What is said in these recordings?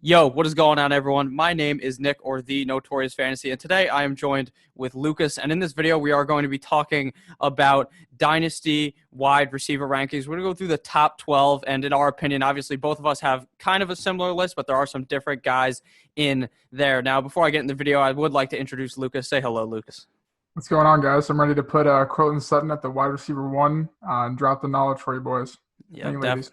Yo, what is going on, everyone? My name is Nick, or the Notorious Fantasy, and today I am joined with Lucas. And in this video, we are going to be talking about Dynasty wide receiver rankings. We're going to go through the top 12, and in our opinion, obviously, both of us have kind of a similar list, but there are some different guys in there. Now, before I get in the video, I would like to introduce Lucas. Say hello, Lucas. What's going on, guys? I'm ready to put Courtland Sutton at the wide receiver one and drop the knowledge for you boys. Yeah, And ladies.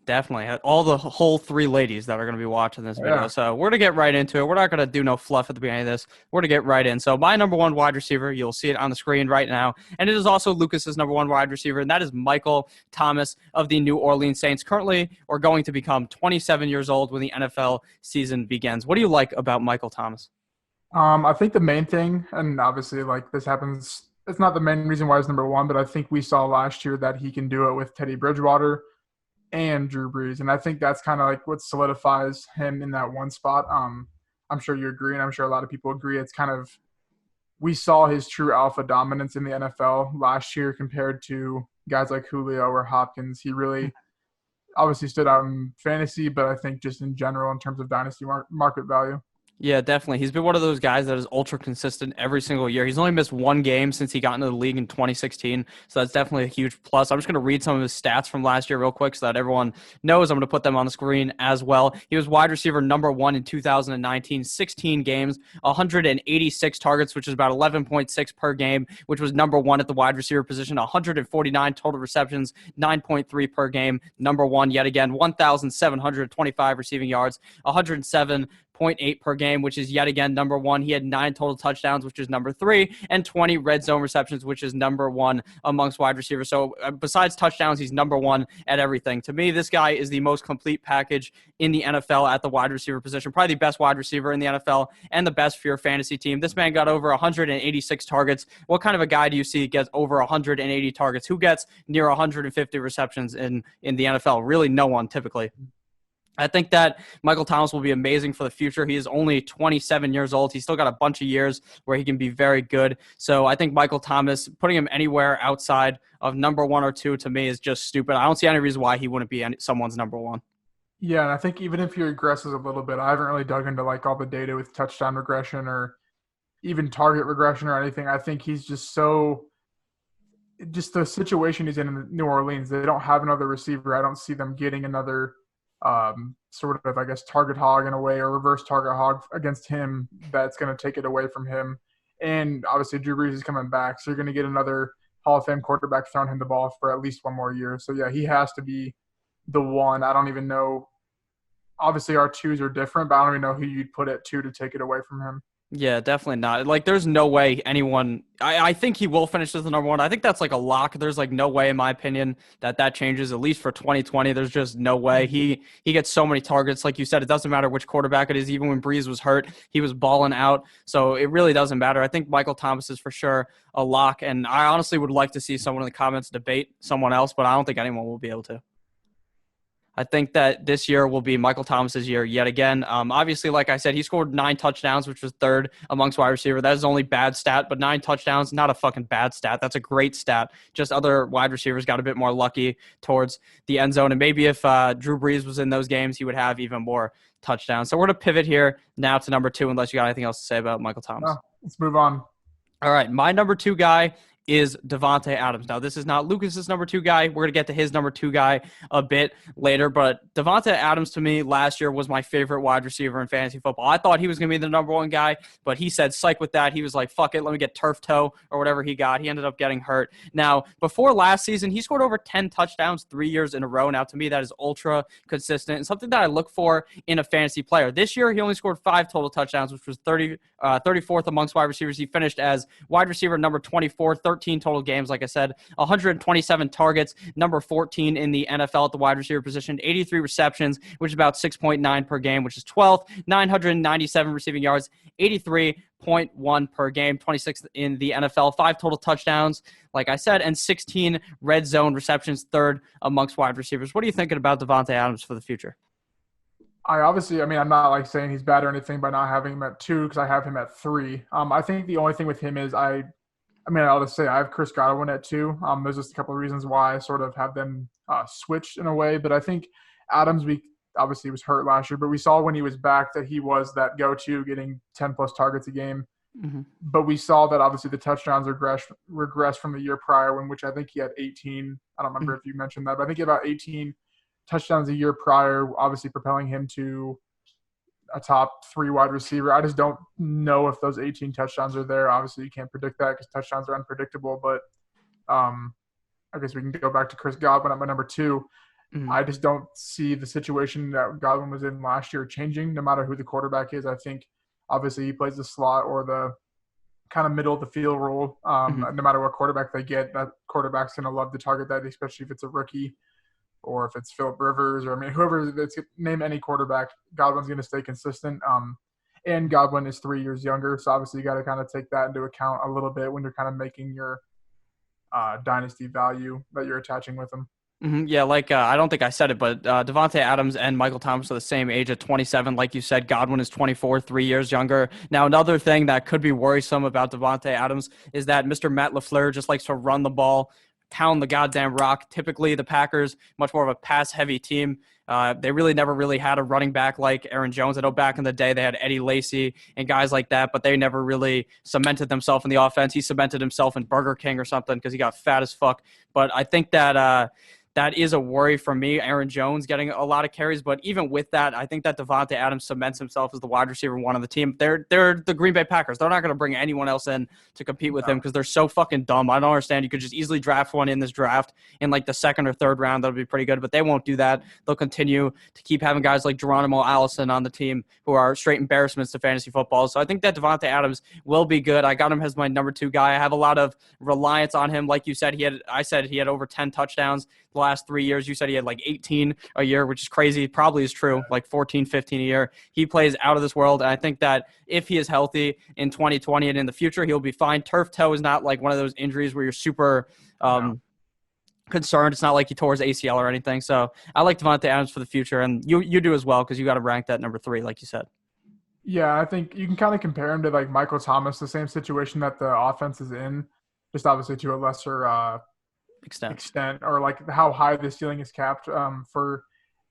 Definitely. All the whole three ladies that are going to be watching this video. Yeah. So we're going to get right into it. We're not going to do no fluff at the beginning of this. We're going to get right in. So my number one wide receiver, you'll see it on the screen right now. And it is also Lucas's number one wide receiver, and that is Michael Thomas of the New Orleans Saints. Currently, or going to become 27 years old when the NFL season begins. What do you like about Michael Thomas? I think the main thing, and obviously like this happens, it's not the main reason why he's number one, but I think we saw last year that he can do it with Teddy Bridgewater and Drew Brees. And I think that's kind of like what solidifies him in that one spot. I'm sure you agree, and I'm sure a lot of people agree. It's kind of, we saw his true alpha dominance in the NFL last year compared to guys like Julio or Hopkins. He really obviously stood out in fantasy, but I think just in general in terms of dynasty market value. Yeah, definitely. He's been one of those guys that is ultra consistent every single year. He's only missed one game since he got into the league in 2016, so that's definitely a huge plus. I'm just going to read some of his stats from last year real quick so that everyone knows. I'm going to put them on the screen as well. He was wide receiver number one in 2019, 16 games, 186 targets, which is about 11.6 per game, which was number one at the wide receiver position, 149 total receptions, 9.3 per game, number one yet again, 1,725 receiving yards, 107.8 per game, which is yet again number one. He had 9 total touchdowns, which is number 3, and 20 red zone receptions, which is number 1 amongst wide receivers. So besides touchdowns, he's number 1 at everything. To me, this guy is the most complete package in the NFL at the wide receiver position, probably the best wide receiver in the NFL and the best for your fantasy team. This man got over 186 targets. What kind of a guy do you see gets over 180 targets? Who gets near 150 receptions in the NFL? Really no one typically. I think that Michael Thomas will be amazing for the future. He is only 27 years old. He's still got a bunch of years where he can be very good. So I think Michael Thomas, putting him anywhere outside of number 1 or 2 to me is just stupid. I don't see any reason why he wouldn't be someone's number 1. Yeah, and I think even if he regresses a little bit, I haven't really dug into like all the data with touchdown regression or even target regression or anything. I think he's just the situation he's in New Orleans, they don't have another receiver. I don't see them getting another sort of, I guess, target hog in a way, or reverse target hog against him that's going to take it away from him. And obviously Drew Brees is coming back, so you're going to get another Hall of Fame quarterback throwing him the ball for at least one more year. So, yeah, he has to be the one. I don't even know. Obviously, our twos are different, but I don't even know who you'd put at 2 to take it away from him. Yeah, definitely not. Like, there's no way anyone – I think he will finish as the number 1. I think that's like a lock. There's like no way, in my opinion, that changes, at least for 2020. There's just no way. He gets so many targets. Like you said, it doesn't matter which quarterback it is. Even when Brees was hurt, he was balling out. So it really doesn't matter. I think Michael Thomas is for sure a lock, and I honestly would like to see someone in the comments debate someone else, but I don't think anyone will be able to. I think that this year will be Michael Thomas's year yet again. Obviously, like I said, he scored 9 touchdowns, which was 3rd amongst wide receiver. That is the only bad stat, but 9 touchdowns, not a fucking bad stat. That's a great stat. Just other wide receivers got a bit more lucky towards the end zone. And maybe if Drew Brees was in those games, he would have even more touchdowns. So we're going to pivot here now to number 2, unless you got anything else to say about Michael Thomas. No, let's move on. All right, my number 2 guy is Davante Adams. Now, this is not Lucas's number 2 guy. We're going to get to his number 2 guy a bit later, but Davante Adams to me last year was my favorite wide receiver in fantasy football. I thought he was going to be the number 1 guy, but he said psych with that. He was like, fuck it, let me get turf toe or whatever he got. He ended up getting hurt. Now, before last season, he scored over 10 touchdowns 3 years in a row. Now, to me, that is ultra consistent and something that I look for in a fantasy player. This year, he only scored 5 total touchdowns, which was 34th amongst wide receivers. He finished as wide receiver number 24, 13 total games, like I said, 127 targets, number 14 in the NFL at the wide receiver position, 83 receptions, which is about 6.9 per game, which is 12th, 997 receiving yards, 83.1 per game, 26th in the NFL, 5 total touchdowns, like I said, and 16 red zone receptions, 3rd amongst wide receivers. What are you thinking about Davante Adams for the future? I'm not like saying he's bad or anything by not having him at 2 because I have him at 3. I think the only thing with him is I'll just say I have Chris Godwin at 2. There's just a couple of reasons why I sort of have them switched in a way. But I think Adams, obviously he was hurt last year, but we saw when he was back that he was that go-to, getting 10-plus targets a game. Mm-hmm. But we saw that obviously the touchdowns regressed from the year prior, in which I think he had 18. I don't remember if you mentioned that, but I think he had about 18 touchdowns a year prior, obviously propelling him to a top 3 wide receiver. I just don't know if those 18 touchdowns are there. Obviously, you can't predict that because touchdowns are unpredictable. But I guess we can go back to Chris Godwin at my number 2. Mm-hmm. I just don't see the situation that Godwin was in last year changing, no matter who the quarterback is. I think obviously he plays the slot or the kind of middle of the field role. No matter what quarterback they get, that quarterback's going to love to target that, especially if it's a rookie or if it's Phillip Rivers or, I mean, whoever that's name any quarterback, Godwin's going to stay consistent. And Godwin is 3 years younger, so obviously you got to kind of take that into account a little bit when you're kind of making your dynasty value that you're attaching with him. Mm-hmm. Yeah, I don't think I said it, but Davante Adams and Michael Thomas are the same age at 27. Like you said, Godwin is 24, 3 years younger. Now, another thing that could be worrisome about Davante Adams is that Mr. Matt LaFleur just likes to run the ball, pound the goddamn rock. Typically, the Packers, much more of a pass-heavy team. They really never really had a running back like Aaron Jones. I know back in the day they had Eddie Lacy and guys like that, but they never really cemented themselves in the offense. He cemented himself in Burger King or something because he got fat as fuck. But I think that that is a worry for me. Aaron Jones getting a lot of carries, but even with that, I think that Davante Adams cements himself as the wide receiver one of the team. They're the Green Bay Packers. They're not going to bring anyone else in to compete with him because they're so fucking dumb. I don't understand. You could just easily draft one in this draft in like the 2nd or 3rd round. That'll be pretty good, but they won't do that. They'll continue to keep having guys like Geronimo Allison on the team who are straight embarrassments to fantasy football. So I think that Davante Adams will be good. I got him as my number 2 guy. I have a lot of reliance on him. Like you said, I said he had over 10 touchdowns the last 3 years. You said he had like 18 a year, which is crazy. Probably is true, like 14, 15 a year. He plays out of this world, and I think that if he is healthy in 2020 and in the future, he'll be fine. Turf toe is not like one of those injuries where you're super concerned. It's not like he tore his ACL or anything. So I like Davante Adams for the future, and you do as well because you got to rank that number 3, like you said. Yeah, I think you can kind of compare him to like Michael Thomas, the same situation that the offense is in, just obviously to a lesser extent, or like how high the ceiling is capped for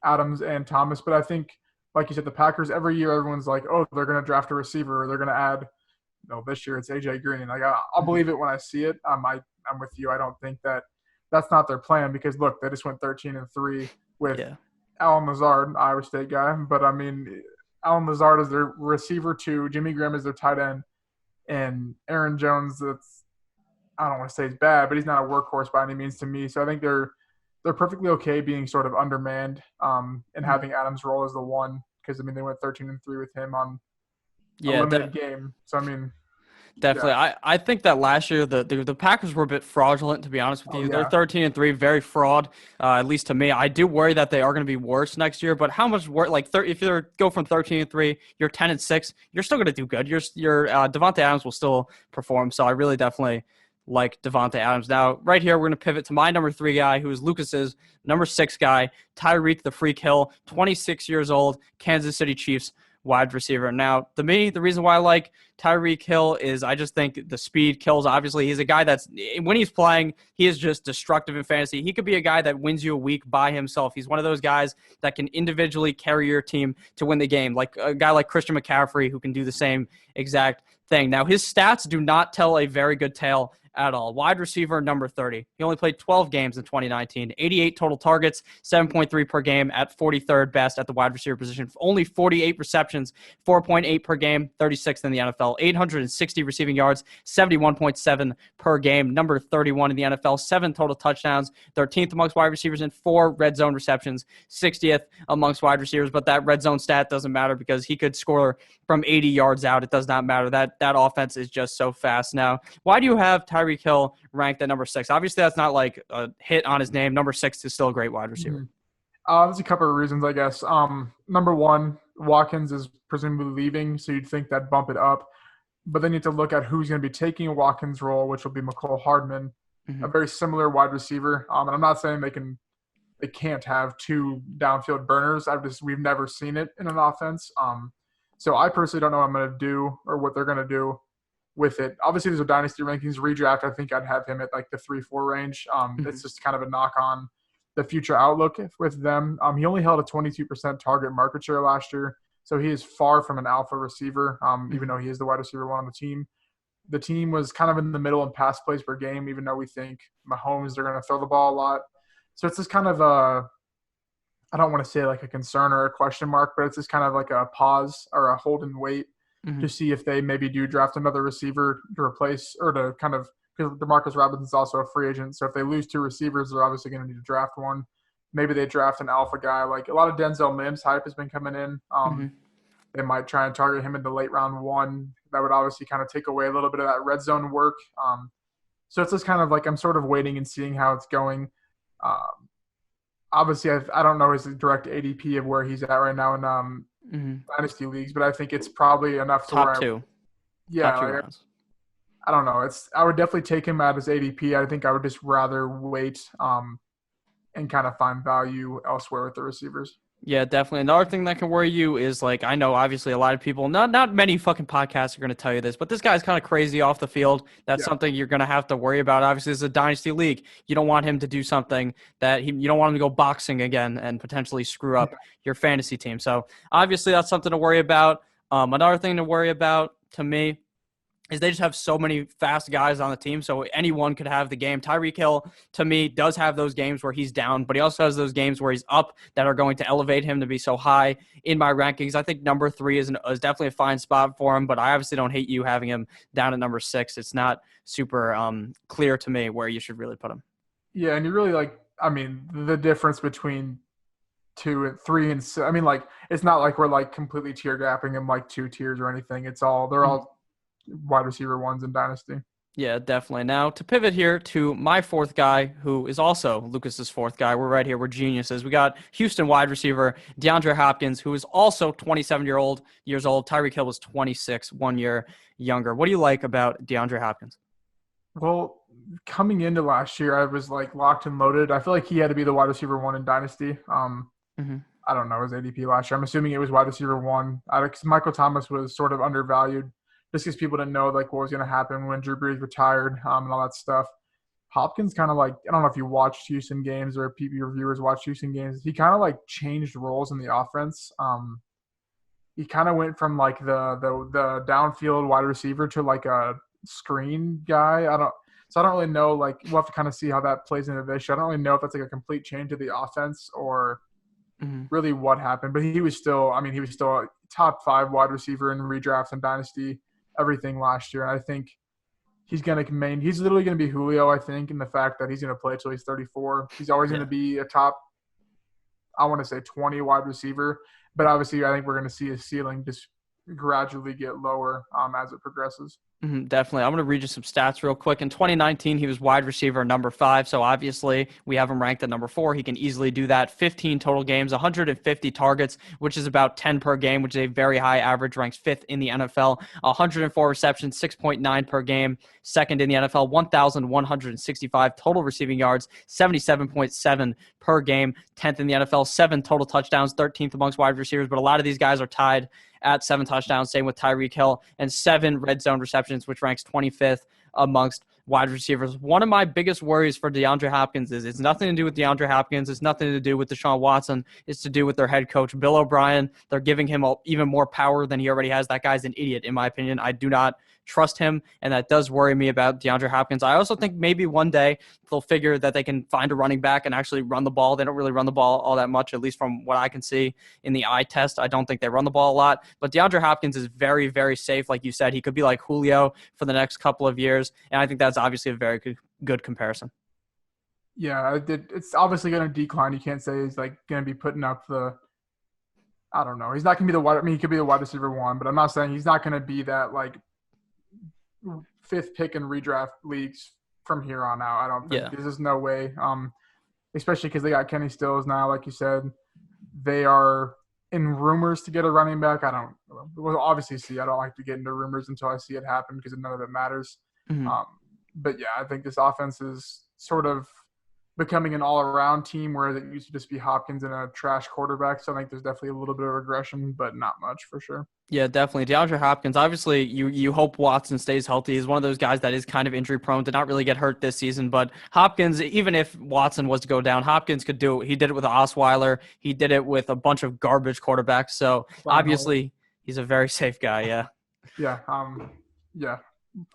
Adams and Thomas. But I think, like you said, the Packers every year, everyone's like, oh, they're going to draft a receiver, or they're going to add. No, this year it's AJ Green. Like I'll believe it when I see it. I'm with you. I don't think that's not their plan because look, they just went 13-3 with Alan Lazard, Iowa State guy. But I mean, Alan Lazard is their receiver 2, Jimmy Graham is their tight end, and Aaron Jones. I don't want to say he's bad, but he's not a workhorse by any means to me. So I think they're perfectly okay being sort of undermanned and having Adams roll as the 1 because, I mean, they went 13-3 with him on a limited game. So, I mean. Definitely. Yeah. I think that last year the Packers were a bit fraudulent, to be honest with you. They're 13-3, very fraud, at least to me. I do worry that they are going to be worse next year, but how much worse? Like if you go from 13-3, you're 10-6, you're still going to do good. Your Davante Adams will still perform. So I really definitely like Davante Adams. Now, right here, we're going to pivot to my number 3 guy, who is Lucas's number 6 guy, Tyreek the Freak Hill, 26 years old, Kansas City Chiefs wide receiver. Now, to me, the reason why I like Tyreek Hill is I just think the speed kills. Obviously, he's a guy that's, when he's playing, he is just destructive in fantasy. He could be a guy that wins you a week by himself. He's one of those guys that can individually carry your team to win the game, like a guy like Christian McCaffrey who can do the same exact thing. Now, his stats do not tell a very good tale at all. Wide receiver, number 30. He only played 12 games in 2019. 88 total targets, 7.3 per game at 43rd best at the wide receiver position. Only 48 receptions, 4.8 per game, 36th in the NFL. 860 receiving yards, 71.7 per game. Number 31 in the NFL. 7 total touchdowns, 13th amongst wide receivers, and 4 red zone receptions, 60th amongst wide receivers. But that red zone stat doesn't matter because he could score from 80 yards out. It does not matter. That offense is just so fast. Now, why do you have Tyreek Hill ranked at number 6? Obviously, that's not like a hit on his name. Number 6 is still a great wide receiver. There's a couple of reasons, I guess. Number 1, Watkins is presumably leaving, so you'd think that'd bump it up. But then you have to look at who's going to be taking Watkins' role, which will be McCole Hardman, a very similar wide receiver. And I'm not saying they can't have 2 downfield burners. We've never seen it in an offense. So I personally don't know what I'm going to do or what they're going to do with it. Obviously, there's a dynasty rankings redraft. I think I'd have him at like the 3-4 range. It's just kind of a knock on the future outlook with them. He only held a 22% target market share last year, so he is far from an alpha receiver, even though he is the wide receiver one on the team. The team was kind of in the middle in pass plays per game, even though we think Mahomes, they're going to throw the ball a lot. So it's just kind of I don't want to say like a concern or a question mark, but it's just kind of like a pause or a hold and wait to see if they maybe do draft another receiver to replace or to kind of – because DeMarcus Robinson's also a free agent. So if they lose two receivers, they're obviously going to need to draft one. Maybe they draft an alpha guy. Like a lot of Denzel Mims hype has been coming in. They might try and target him in the late round one. That would obviously kind of take away a little bit of that red zone work. So it's just kind of like I'm sort of waiting and seeing how it's going. Obviously, I don't know his direct ADP of where he's at right now in Dynasty leagues, but I think it's probably enough to top two. Yeah, top two like, rounds. I don't know. I would definitely take him at his ADP. I think I would just rather wait and kind of find value elsewhere with the receivers. Yeah, definitely. Another thing that can worry you is, like, I know obviously a lot of people, not many fucking podcasts are going to tell you this, but this guy's kind of crazy off the field. That's something you're going to have to worry about. Obviously, it's a dynasty league. You don't want him to do something that you don't want him to go boxing again and potentially screw up your fantasy team. So obviously that's something to worry about. Another thing to worry about to me is they just have so many fast guys on the team, so anyone could have the game. Tyreek Hill, to me, does have those games where he's down, but he also has those games where he's up that are going to elevate him to be so high in my rankings. I think number 3 is definitely a fine spot for him, but I obviously don't hate you having him down at number 6. It's not super clear to me where you should really put him. Yeah, and you really the difference between 2 and 3 and 6, it's not like we're like completely tear gapping him like 2 tiers or anything. They're all wide receiver ones in Dynasty. Yeah, definitely. Now, to pivot here to my 4th guy, who is also Lucas's 4th guy. We're right here. We're geniuses. We got Houston wide receiver DeAndre Hopkins, who is also 27 years old. Tyreek Hill was 26, 1 year younger. What do you like about DeAndre Hopkins? Well, coming into last year, I was like locked and loaded. I feel like he had to be the wide receiver 1 in Dynasty. I don't know his ADP last year. I'm assuming it was wide receiver 1. Michael Thomas was sort of undervalued, just because people didn't know like what was going to happen when Drew Brees retired and all that stuff. Hopkins kind of like, I don't know if you watched Houston games or PB reviewers watched Houston games. He kind of like changed roles in the offense. He kind of went from like the downfield wide receiver to like a screen guy. I don't really know. Like we'll have to kind of see how that plays into this. I don't really know if that's like a complete change to the offense or really what happened. But he was still a top 5 wide receiver in redrafts and Dynasty. Everything last year. And I think he's literally going to be Julio, I think, in the fact that he's going to play until he's 34. He's always going to be a top, I want to say 20 wide receiver. But obviously I think we're going to see his ceiling just gradually get lower as it progresses. Definitely. I'm going to read you some stats real quick. In 2019, he was wide receiver number 5. So obviously we have him ranked at number 4. He can easily do that. 15 total games, 150 targets, which is about 10 per game, which is a very high average, ranks 5th in the NFL. 104 receptions, 6.9 per game, 2nd in the NFL. 1,165 total receiving yards, 77.7 per game, 10th in the NFL. 7 total touchdowns, 13th amongst wide receivers. But a lot of these guys are tied at 7 touchdowns, same with Tyreek Hill, and 7 red zone receptions, which ranks 25th amongst wide receivers. One of my biggest worries for DeAndre Hopkins is it's nothing to do with DeAndre Hopkins. It's nothing to do with Deshaun Watson. It's to do with their head coach, Bill O'Brien. They're giving him even more power than he already has. That guy's an idiot, in my opinion. I do not trust him, and that does worry me about DeAndre Hopkins. I also think maybe one day they'll figure that they can find a running back and actually run the ball. They don't really run the ball all that much, at least from what I can see in the eye test. I don't think they run the ball a lot, but DeAndre Hopkins is very, very safe. Like you said, he could be like Julio for the next couple of years, and I think that's obviously a very good comparison. Yeah, it's obviously going to decline. You can't say he's like going to be putting up I don't know. He's not going to be he could be the wide receiver 1, but I'm not saying he's not going to be that like 5th pick in redraft leagues from here on out. I don't think there's just no way. Especially because they got Kenny Stills now, like you said. They are in rumors to get a running back. We'll obviously see. I don't like to get into rumors until I see it happen because none of it matters. But yeah, I think this offense is sort of becoming an all-around team, whereas it used to just be Hopkins and a trash quarterback. So I think there's definitely a little bit of regression, but not much for sure. Yeah, definitely. DeAndre Hopkins, obviously, you hope Watson stays healthy. He's one of those guys that is kind of injury prone, did not really get hurt this season. But Hopkins, even if Watson was to go down, Hopkins could do it. He did it with Osweiler. He did it with a bunch of garbage quarterbacks. So obviously, he's a very safe guy. Yeah. Yeah. Yeah.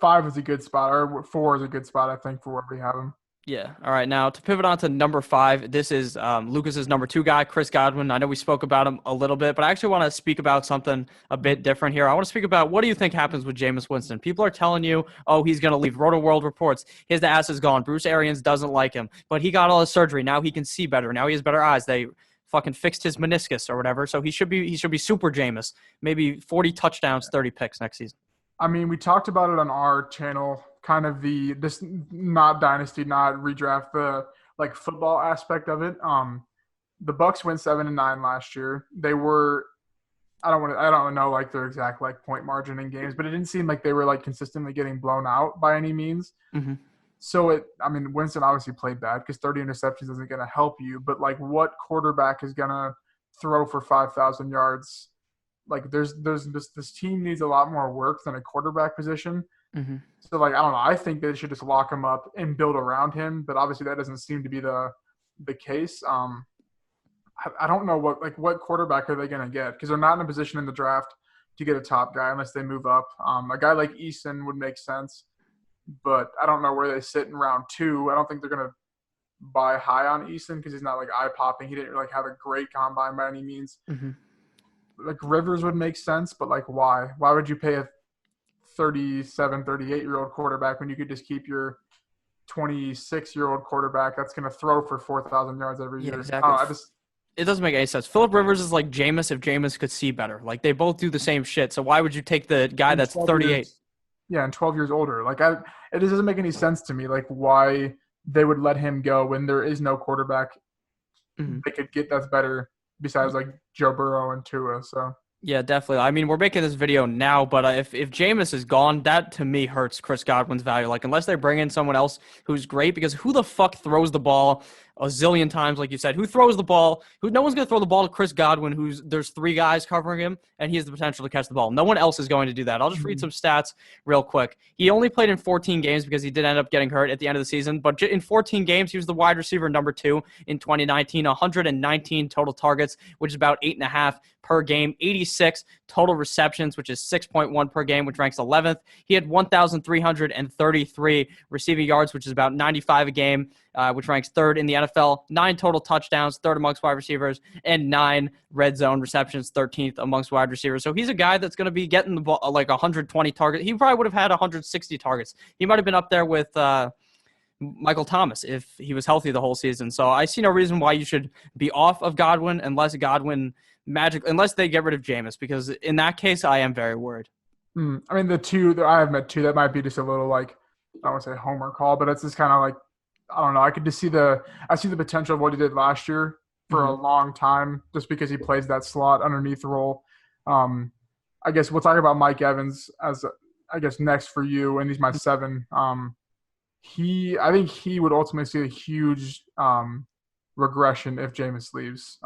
5 is a good spot, or 4 is a good spot, I think, for where we have him. Yeah. All right. Now to pivot on to number 5, this is Lucas's number 2 guy, Chris Godwin. I know we spoke about him a little bit, but I actually want to speak about something a bit different here. I want to speak about, what do you think happens with Jameis Winston? People are telling you, oh, he's going to leave. Roto World reports his ass is gone. Bruce Arians doesn't like him, but he got all his surgery. Now he can see better. Now he has better eyes. They fucking fixed his meniscus or whatever. So he should be super Jameis. Maybe 40 touchdowns, 30 picks next season. I mean, we talked about it on our channel, kind of this not dynasty, not redraft, the like football aspect of it. The Bucks went 7-9 last year. They were, I don't know like their exact like point margin in games, but it didn't seem like they were like consistently getting blown out by any means. Mm-hmm. So Winston obviously played bad because 30 interceptions isn't going to help you. But like, what quarterback is going to throw for 5,000 yards? Like, this team needs a lot more work than a quarterback position. Mm-hmm. So, like, I don't know. I think they should just lock him up and build around him. But obviously, that doesn't seem to be the case. I don't know what quarterback are they going to get, because they're not in a position in the draft to get a top guy unless they move up. A guy like Eason would make sense, but I don't know where they sit in round 2. I don't think they're going to buy high on Eason because he's not like eye popping. He didn't like have a great combine by any means. Mm-hmm. Like Rivers would make sense, but like why? Why would you pay a 37, 38-year-old quarterback when you could just keep your 26-year-old quarterback that's going to throw for 4,000 yards every year? Exactly. It doesn't make any sense. Phillip Rivers is like Jameis if Jameis could see better. Like, they both do the same shit. So why would you take the guy that's 38? And 12 years older. Like, it just doesn't make any sense to me. Like, why they would let him go when there is no quarterback they could get that's better besides like Joe Burrow and Tua. So yeah, definitely. I mean, we're making this video now, but if Jameis is gone, that to me hurts Chris Godwin's value. Like, unless they bring in someone else who's great, because who the fuck throws the ball a zillion times, like you said? Who throws the ball? No one's going to throw the ball to Chris Godwin, there's 3 guys covering him, and he has the potential to catch the ball. No one else is going to do that. I'll just read some stats real quick. He only played in 14 games because he did end up getting hurt at the end of the season, but in 14 games, he was the wide receiver number 2 in 2019, 119 total targets, which is about 8.5 per game, 86 total receptions, which is 6.1 per game, which ranks 11th. He had 1,333 receiving yards, which is about 95 a game, which ranks 3rd in the NFL. 9 total touchdowns, 3rd amongst wide receivers, and 9 red zone receptions, 13th amongst wide receivers. So he's a guy that's going to be getting the ball like 120 targets. He probably would have had 160 targets. He might have been up there with Michael Thomas if he was healthy the whole season. So I see no reason why you should be off of Godwin unless they get rid of Jameis, because in that case, I am very worried. I mean, the 2 I have met 2 that might be just a little like, I don't want to say homer call, but it's just kind of like, I don't know. I could just see the potential of what he did last year for a long time, just because he plays that slot underneath role. I guess we'll talk about Mike Evans as next for you, and he's my 7. I think he would ultimately see a huge regression if Jameis leaves.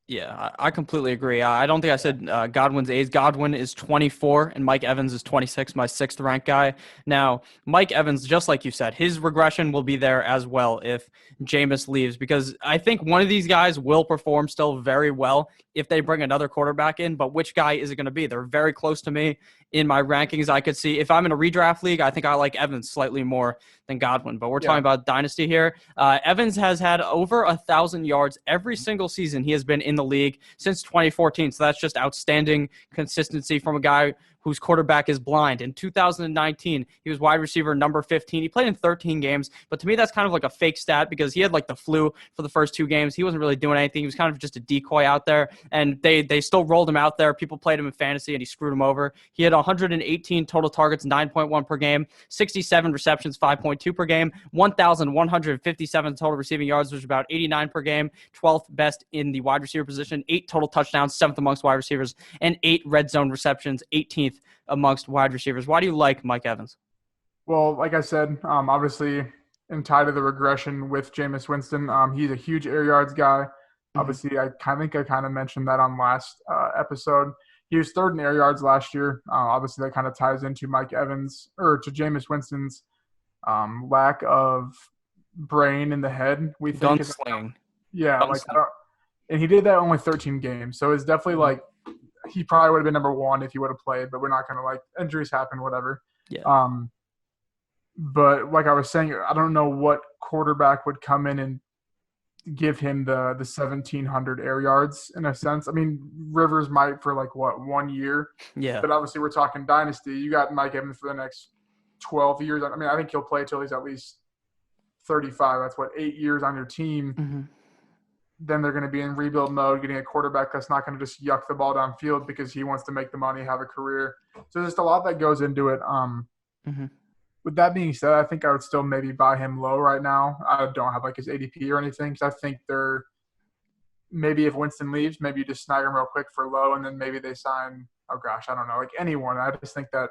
Yeah, I completely agree. I don't think I said Godwin's age. Godwin is 24 and Mike Evans is 26, my 6th ranked guy. Now, Mike Evans, just like you said, his regression will be there as well if Jameis leaves, because I think one of these guys will perform still very well if they bring another quarterback in, but which guy is it going to be? They're very close to me in my rankings. I could see if I'm in a redraft league, I think I like Evans slightly more than Godwin, but we're talking about Dynasty here. Evans has had over 1,000 yards every single season he has been in the league since 2014. So that's just outstanding consistency from a guy whose quarterback is blind. In 2019, he was wide receiver number 15. He played in 13 games, but to me, that's kind of like a fake stat because he had like the flu for the first 2 games. He wasn't really doing anything. He was kind of just a decoy out there, and they still rolled him out there. People played him in fantasy, and he screwed him over. He had 118 total targets, 9.1 per game, 67 receptions, 5.2 per game, 1,157 total receiving yards, which is about 89 per game, 12th best in the wide receiver position, 8 total touchdowns, 7th amongst wide receivers, and 8 red zone receptions, 18th amongst wide receivers. Why do you like Mike Evans? Well, like I said, obviously and tied to the regression with Jameis Winston. He's a huge air yards guy. Obviously, I think I kind of mentioned that on last episode. He was third in air yards last year. Obviously, that kind of ties into Mike Evans or to Jameis Winston's lack of brain in the head. We think Gunsling. Yeah, like and he did that only 13 games, so it's definitely like he probably would have been number one if he would have played. But we're not gonna like injuries happen, whatever. Yeah. But like I was saying, I don't know what quarterback would come in and give him the 1,700 air yards in a sense. I mean, Rivers might for like 1 year. Yeah. But obviously we're talking dynasty. You got Mike Evans for the next 12 years. I mean, I think he'll play till he's at least 35. That's 8 years on your team. Then they're going to be in rebuild mode, getting a quarterback that's not going to just yuck the ball downfield because he wants to make the money, have a career. So there's just a lot that goes into it. With that being said, I think I would still maybe buy him low right now. I don't have like his ADP or anything because I think they're maybe if Winston leaves, maybe you just snag him real quick for low and then maybe they sign, I don't know, like anyone. I just think that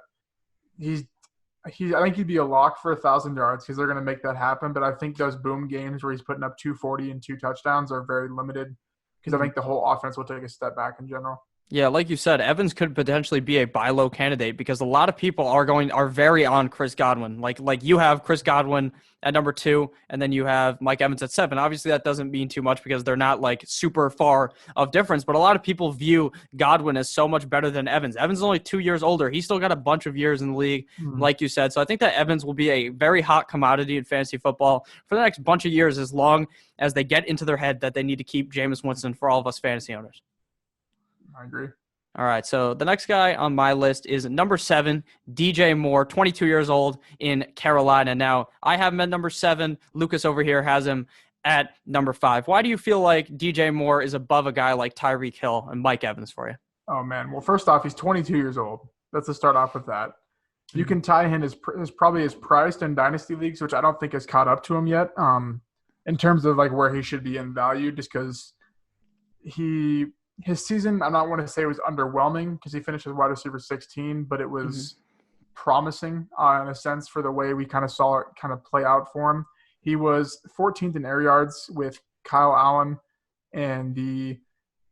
I think he'd be a lock for 1,000 yards because they're going to make that happen. But I think those boom games where he's putting up 240 and 2 touchdowns are very limited because I think the whole offense will take a step back in general. Yeah, like you said, Evans could potentially be a buy low candidate because a lot of people are very on Chris Godwin. Like you have Chris Godwin at number 2, and then you have Mike Evans at 7. Obviously, that doesn't mean too much because they're not like super far of difference. But a lot of people view Godwin as so much better than Evans. Evans is only 2 years older. He's still got a bunch of years in the league, like you said. So I think that Evans will be a very hot commodity in fantasy football for the next bunch of years, as long as they get into their head that they need to keep Jameis Winston for all of us fantasy owners. I agree. All right, so the next guy on my list is number 7, DJ Moore, 22 years old in Carolina. Now, I have him at number 7. Lucas over here has him at number 5. Why do you feel like DJ Moore is above a guy like Tyreek Hill and Mike Evans for you? Oh, man. Well, first off, he's 22 years old. Let's just start off with that. You can tie him as probably as priced in dynasty leagues, which I don't think has caught up to him yet in terms of like where he should be in value just because his season, I don't want to say it was underwhelming because he finished as wide receiver 16, but it was promising in a sense for the way we kind of saw it kind of play out for him. He was 14th in air yards with Kyle Allen and the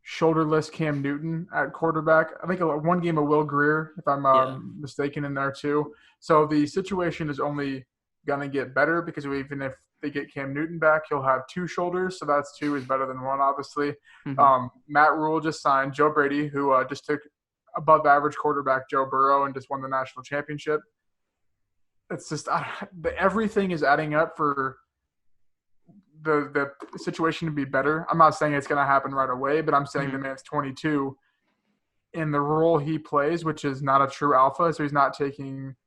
shoulderless Cam Newton at quarterback. I think one game of Will Grier, if I'm mistaken, in there too. So the situation is only going to get better because even if they get Cam Newton back, he'll have 2 shoulders, so that's 2 is better than 1, obviously. Matt Rule just signed Joe Brady, who just took above-average quarterback Joe Burrow and just won the national championship. It's just everything is adding up for the situation to be better. I'm not saying it's going to happen right away, but I'm saying the man's 22. In the role he plays, which is not a true alpha, so he's not taking –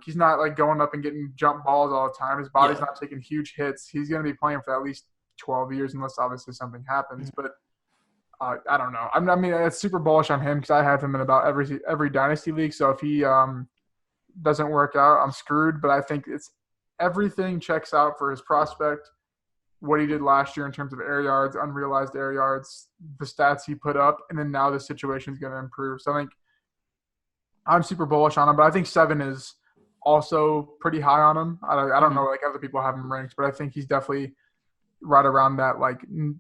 he's not going up and getting jump balls all the time. His body's not taking huge hits. He's going to be playing for at least 12 years unless obviously something happens. But I don't know. I mean, it's super bullish on him because I have him in about every dynasty league. So if he doesn't work out, I'm screwed. But I think everything checks out for his prospect. What he did last year in terms of air yards, unrealized air yards, the stats he put up, and then now the situation is going to improve. So I think I'm super bullish on him, but I think 7 is also pretty high on him. I don't know other people have him ranked, but I think he's definitely right around that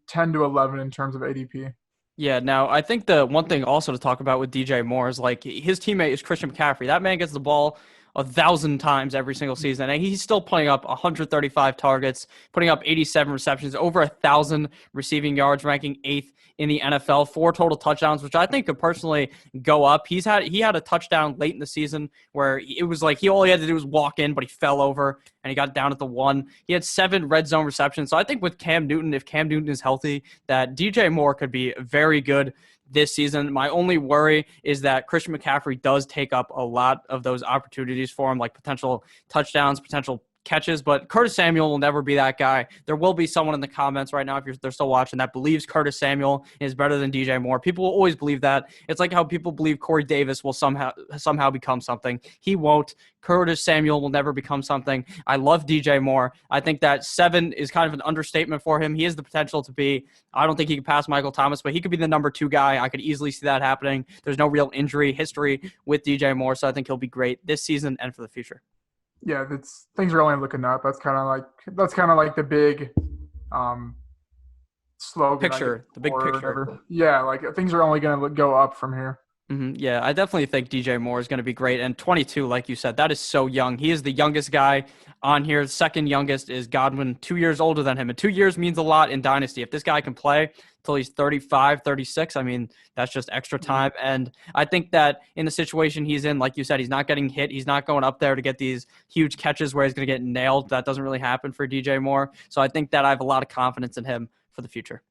10 to 11 in terms of ADP. Yeah, now I think the one thing also to talk about with DJ Moore is his teammate is Christian McCaffrey. That man gets the ball 1,000 times every single season, and he's still putting up 135 targets, putting up 87 receptions, over 1,000 receiving yards, ranking 8th in the NFL, 4 total touchdowns, which I think could personally go up. He had a touchdown late in the season where it was he all he had to do was walk in, but he fell over and he got down at the 1. He had 7 red zone receptions. So I think with Cam Newton, if Cam Newton is healthy, that DJ Moore could be very good this season. My only worry is that Christian McCaffrey does take up a lot of those opportunities for him, like potential touchdowns, potential catches, but Curtis Samuel will never be that guy. There will be someone in the comments right now, if they're still watching, that believes Curtis Samuel is better than DJ Moore. People will always believe that. It's like how people believe Corey Davis will somehow become something. He won't. Curtis Samuel will never become something. I love DJ Moore. I think that 7 is kind of an understatement for him. He has the potential to be, I don't think he can pass Michael Thomas, but he could be the number 2 guy. I could easily see that happening. There's no real injury history with DJ Moore, so I think he'll be great this season and for the future. Yeah, that's things are only looking up. That's kind of like the big um, slogan, I guess, Picture, the big or picture. whatever. Yeah, like things are only going to go up from here. Yeah, I definitely think DJ Moore is going to be great. And 22, like you said, that is so young. He is the youngest guy on here. The second youngest is Godwin, 2 years older than him. And 2 years means a lot in Dynasty. If this guy can play until he's 35, 36, I mean, that's just extra time. And I think that in the situation he's in, like you said, he's not getting hit. He's not going up there to get these huge catches where he's going to get nailed. That doesn't really happen for DJ Moore. So I think that I have a lot of confidence in him for the future.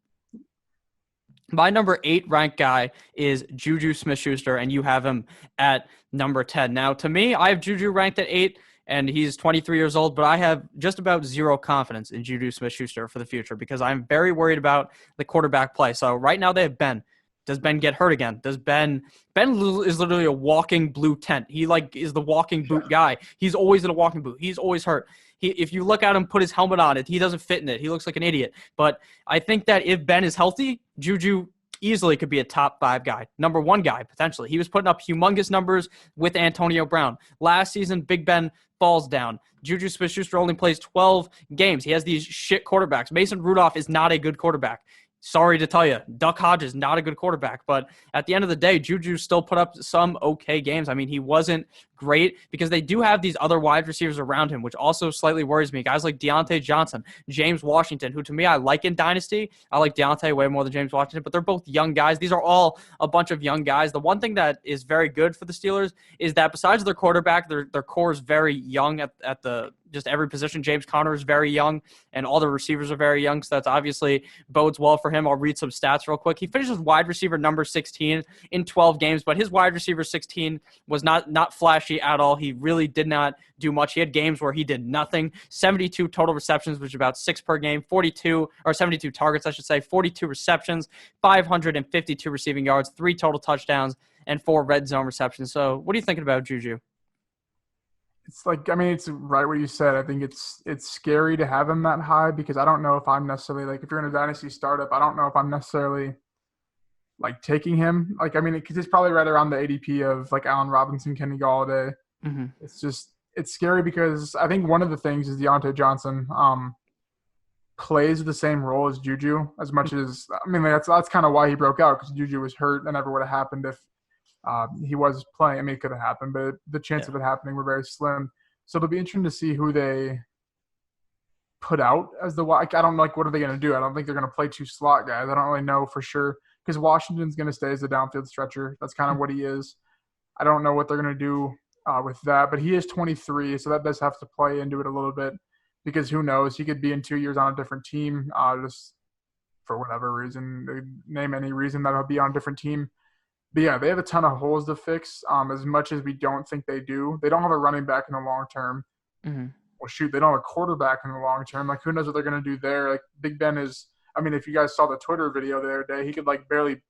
My number 8 ranked guy is JuJu SmithSchuster, and you have him at number 10. Now, to me, I have JuJu ranked at 8, and he's 23 years old, but I have just about zero confidence in JuJu SmithSchuster for the future because I'm very worried about the quarterback play. So right now they have Ben. Does Ben get hurt again? Does Ben is literally a walking blue tent. He is the walking boot guy. He's always in a walking boot. He's always hurt. If you look at him put his helmet on it, he doesn't fit in it. He looks like an idiot. But I think that if Ben is healthy, JuJu easily could be a top 5 guy, number 1 guy potentially. He was putting up humongous numbers with Antonio Brown. Last season, Big Ben falls down. JuJu Smith-Schuster only plays 12 games. He has these shit quarterbacks. Mason Rudolph is not a good quarterback. Sorry to tell you, Duck Hodges, not a good quarterback. But at the end of the day, JuJu still put up some okay games. I mean, he wasn't great because they do have these other wide receivers around him, which also slightly worries me. Guys like Deontay Johnson, James Washington, who to me I like in Dynasty. I like Deontay way more than James Washington, but they're both young guys. These are all a bunch of young guys. The one thing that is very good for the Steelers is that besides their quarterback, their core is very young at the just every position. James Conner is very young, and all the receivers are very young, so that's obviously bodes well for him. I'll read some stats real quick. He finishes wide receiver number 16 in 12 games, but his wide receiver 16 was not flashy at all. He really did not do much. He had games where he did nothing. 72 total receptions, which is about 6 per game, 72 targets, I should say, 42 receptions, 552 receiving yards, 3 total touchdowns, and 4 red zone receptions. So what are you thinking about JuJu? It's like, I mean, it's right what you said. I think it's scary to have him that high because I don't know if I'm necessarily like, if you're in a dynasty startup, I don't know if I'm necessarily like taking him. Like, I mean, because it's probably right around the ADP of like Allen Robinson, Kenny Golladay. Mm-hmm. It's scary because I think one of the things is Deontay Johnson plays the same role as JuJu as much as, I mean, that's kind of why he broke out because JuJu was hurt and never would have happened if he was playing. I mean, it could have happened, but the chance of it happening were very slim. So it'll be interesting to see who they put out as the – I don't like what are they going to do. I don't think they're going to play 2 slot guys. I don't really know for sure because Washington's going to stay as a downfield stretcher. That's kind of what he is. I don't know what they're going to do with that, but he is 23, so that does have to play into it a little bit because who knows? He could be in 2 years on a different team just for whatever reason. Name any reason that he'll be on a different team. But yeah, they have a ton of holes to fix. As much as we don't think they do, they don't have a running back in the long term. Mm-hmm. Well, shoot, they don't have a quarterback in the long term. Like, who knows what they're going to do there? Like, Big Ben is. I mean, if you guys saw the Twitter video the other day, he could like barely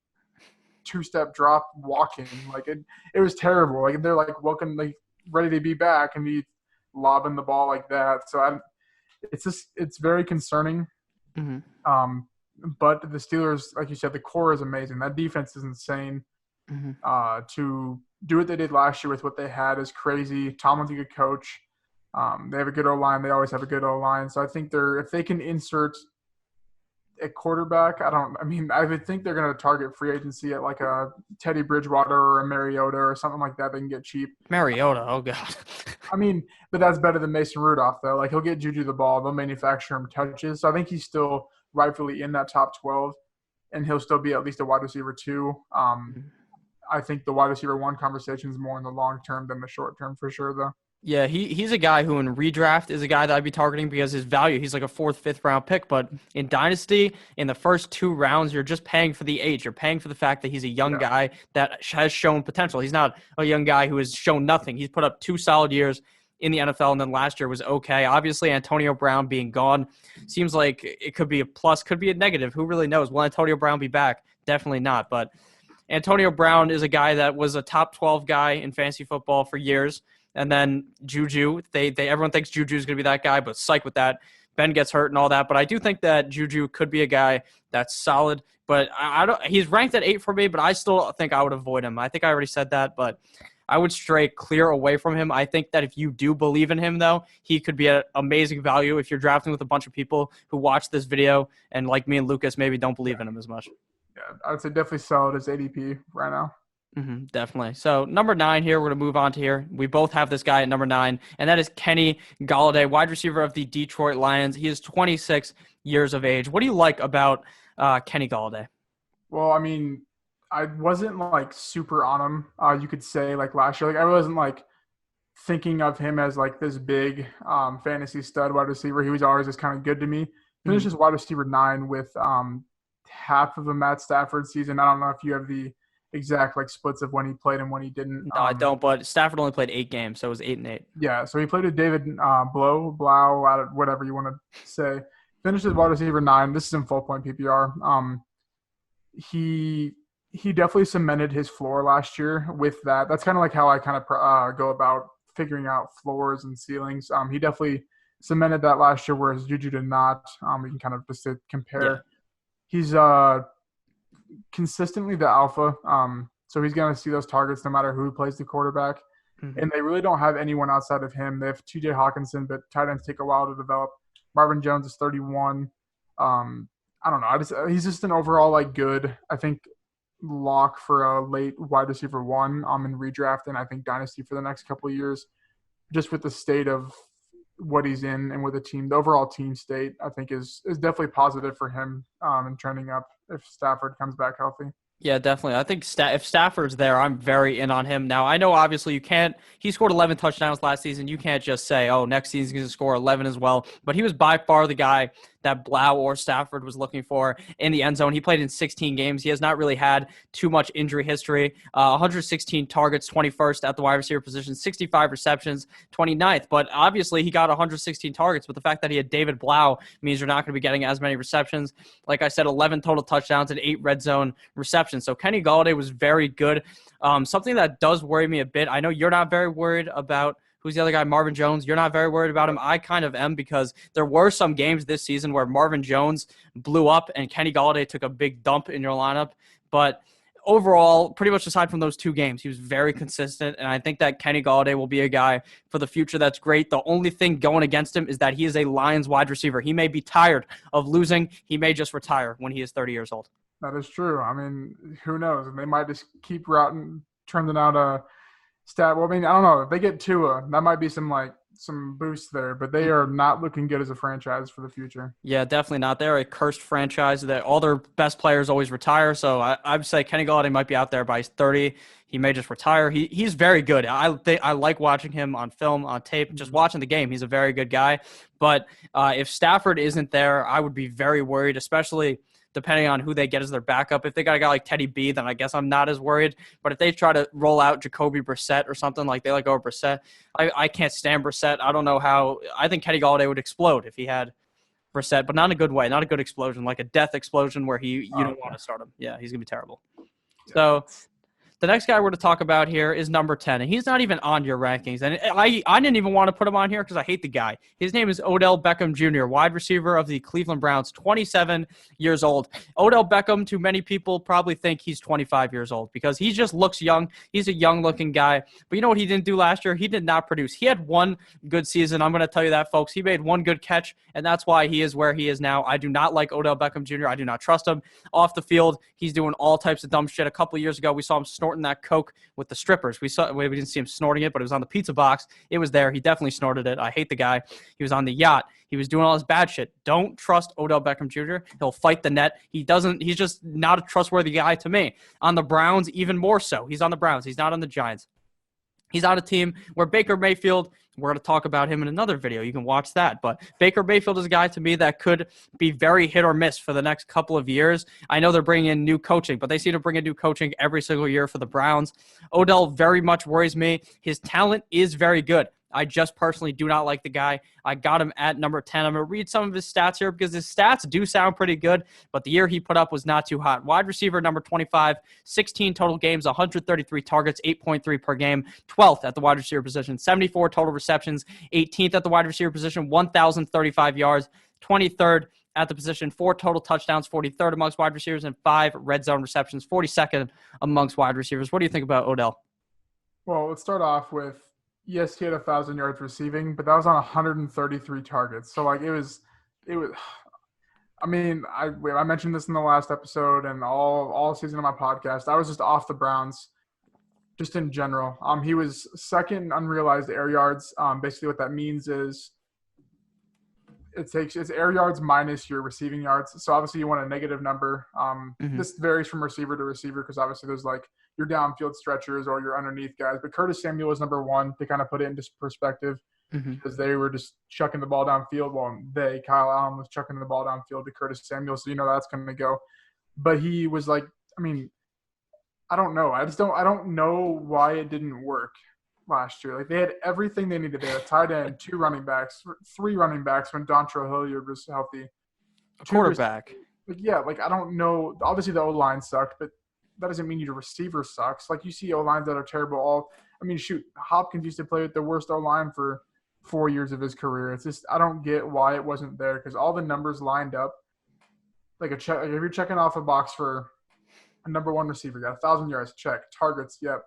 2-step drop walking. Like it was terrible. Like they're like welcome, like ready to be back, and he's lobbing the ball like that. So it's very concerning. Mm-hmm. But the Steelers, like you said, the core is amazing. That defense is insane. Mm-hmm. To do what they did last year with what they had is crazy. Tomlin's a good coach. They have a good O-line. They always have a good O-line. So I think if they can insert a quarterback, I would think they're going to target free agency at like a Teddy Bridgewater or a Mariota or something like that. They can get cheap. Mariota, oh God. I mean, but that's better than Mason Rudolph though. Like he'll get JuJu the ball. They'll manufacture him touches. So I think he's still rightfully in that top 12 and he'll still be at least a wide receiver 2. I think the wide receiver 1 conversation is more in the long term than the short term for sure, though. Yeah, he's a guy who in redraft is a guy that I'd be targeting because his value, he's like a 4th, 5th round pick. But in Dynasty, in the first 2 rounds, you're just paying for the age. You're paying for the fact that he's a young guy that has shown potential. He's not a young guy who has shown nothing. He's put up 2 solid years in the NFL, and then last year was okay. Obviously, Antonio Brown being gone seems like it could be a plus, could be a negative. Who really knows? Will Antonio Brown be back? Definitely not. But Antonio Brown is a guy that was a top 12 guy in fantasy football for years. And then JuJu, everyone thinks JuJu is going to be that guy, but psych with that. Ben gets hurt and all that. But I do think that JuJu could be a guy that's solid. But he's ranked at 8 for me, but I still think I would avoid him. I think I already said that, but I would stray clear away from him. I think that if you do believe in him, though, he could be an amazing value if you're drafting with a bunch of people who watch this video and, like me and Lucas, maybe don't believe in him as much. Yeah, I would say definitely sell it as ADP right now. Definitely. So number 9 here, we're going to move on to here. We both have this guy at number 9, and that is Kenny Golladay, wide receiver of the Detroit Lions. He is 26 years of age. What do you like about Kenny Golladay? Well, I mean, I wasn't like super on him. You could say like last year, like I wasn't like thinking of him as like this big fantasy stud wide receiver. He was always just kind of good to me. Finished as wide receiver 9 with half of a Matt Stafford season. I don't know if you have the exact like splits of when he played and when he didn't. No, I don't, but Stafford only played 8 games, so it was 8 and 8. Yeah, so he played with David Blau, whatever you want to say. Finished as wide receiver 9. This is in full point PPR. He definitely cemented his floor last year with that. That's kind of like how I kind of go about figuring out floors and ceilings. He definitely cemented that last year, whereas JuJu did not. We can kind of just compare. Yeah. He's consistently the alpha. So he's going to see those targets no matter who plays the quarterback. And they really don't have anyone outside of him. They have TJ Hawkinson, but tight ends take a while to develop. Marvin Jones is 31. I don't know. He's just an overall like good, I think, lock for a late wide receiver 1 in redraft, and I think Dynasty for the next couple of years, just with the state of what he's in and with the team, the overall team state, I think is definitely positive for him and trending up if Stafford comes back healthy. Yeah, definitely. I think if Stafford's there, I'm very in on him. Now, I know obviously he scored 11 touchdowns last season. You can't just say, oh, next season's going to score 11 as well. But he was by far the guy that Blau or Stafford was looking for in the end zone. He played in 16 games. He has not really had too much injury history. 116 targets, 21st at the wide receiver position, 65 receptions, 29th. But obviously he got 116 targets. But the fact that he had David Blau means you're not going to be getting as many receptions. Like I said, 11 total touchdowns and 8 red zone receptions. So Kenny Golladay was very good. Something that does worry me a bit, I know you're not very worried about who's the other guy, Marvin Jones. You're not very worried about him. I kind of am, because there were some games this season where Marvin Jones blew up and Kenny Golladay took a big dump in your lineup. But overall, pretty much aside from those 2 games, he was very consistent, and I think that Kenny Golladay will be a guy for the future that's great. The only thing going against him is that he is a Lions wide receiver. He may be tired of losing. He may just retire when he is 30 years old. That is true. I mean, who knows? And they might just keep turning out a stat. Well, I mean, I don't know. If they get Tua, that might be some boost there, but they are not looking good as a franchise for the future. Yeah, definitely not. They're a cursed franchise that all their best players always retire. So I would say Kenny Golladay might be out there by 30. He may just retire. He's very good. I like watching him on film, on tape, just watching the game. He's a very good guy. But if Stafford isn't there, I would be very worried, especially depending on who they get as their backup. If they got a guy like Teddy B, then I guess I'm not as worried. But if they try to roll out Jacoby Brissett or something, like they let go of Brissett, I can't stand Brissett. I don't know how. I think Kenny Golladay would explode if he had Brissett, but not in a good way, not a good explosion, like a death explosion where you don't want to start him. Yeah, he's going to be terrible. Yeah. So the next guy we're going to talk about here is number 10, and he's not even on your rankings. And I didn't even want to put him on here because I hate the guy. His name is Odell Beckham Jr., wide receiver of the Cleveland Browns, 27 years old. Odell Beckham, to many people, probably think he's 25 years old because he just looks young. He's a young-looking guy. But you know what he didn't do last year? He did not produce. He had one good season. I'm going to tell you that, folks. He made one good catch, and that's why he is where he is now. I do not like Odell Beckham Jr. I do not trust him. Off the field, he's doing all types of dumb shit. A couple of years ago, we saw him snorting that Coke with the strippers. We didn't see him snorting it, but it was on the pizza box. It was there. He definitely snorted it. I hate the guy. He was on the yacht. He was doing all this bad shit. Don't trust Odell Beckham Jr. He'll fight the net. He's just not a trustworthy guy to me. On the Browns, even more so. He's on the Browns. He's not on the Giants. He's on a team where Baker Mayfield, we're going to talk about him in another video. You can watch that. But Baker Mayfield is a guy to me that could be very hit or miss for the next couple of years. I know they're bringing in new coaching, but they seem to bring in new coaching every single year for the Browns. Odell very much worries me. His talent is very good. I just personally do not like the guy. I got him at number 10. I'm going to read some of his stats here because his stats do sound pretty good, but the year he put up was not too hot. Wide receiver, number 25, 16 total games, 133 targets, 8.3 per game, 12th at the wide receiver position, 74 total receptions, 18th at the wide receiver position, 1,035 yards, 23rd at the position, 4 total touchdowns, 43rd amongst wide receivers, and 5 red zone receptions, 42nd amongst wide receivers. What do you think about Odell? Well, let's start off with yes, he had 1,000 yards receiving, but that was on 133 targets. So like it was. I mean, I mentioned this in the last episode and all season of my podcast. I was just off the Browns, just in general. He was second in unrealized air yards. Basically, what that means is it's air yards minus your receiving yards. So obviously you want a negative number. Mm-hmm. This varies from receiver to receiver because obviously there's like your downfield stretchers or your underneath guys. But Curtis Samuel was number one to kind of put it into perspective Mm-hmm. because they were just chucking the ball downfield. Well, Kyle Allen was chucking the ball downfield to Curtis Samuel. So that's going to go. But he was like, I mean, I don't know. I don't know why it didn't work last year. Like they had everything they needed. They had a tight end, 2 running backs, 3 running backs when Dontrell Hilliard was healthy. A quarterback. Like I don't know. Obviously the O-line sucked, but that doesn't mean your receiver sucks. Like you see O-lines that are terrible. Hopkins used to play with the worst O-line for 4 years of his career. It's just I don't get why it wasn't there because all the numbers lined up. Like if you're checking off a box for a number one receiver, got 1,000 yards, check. Targets, yep.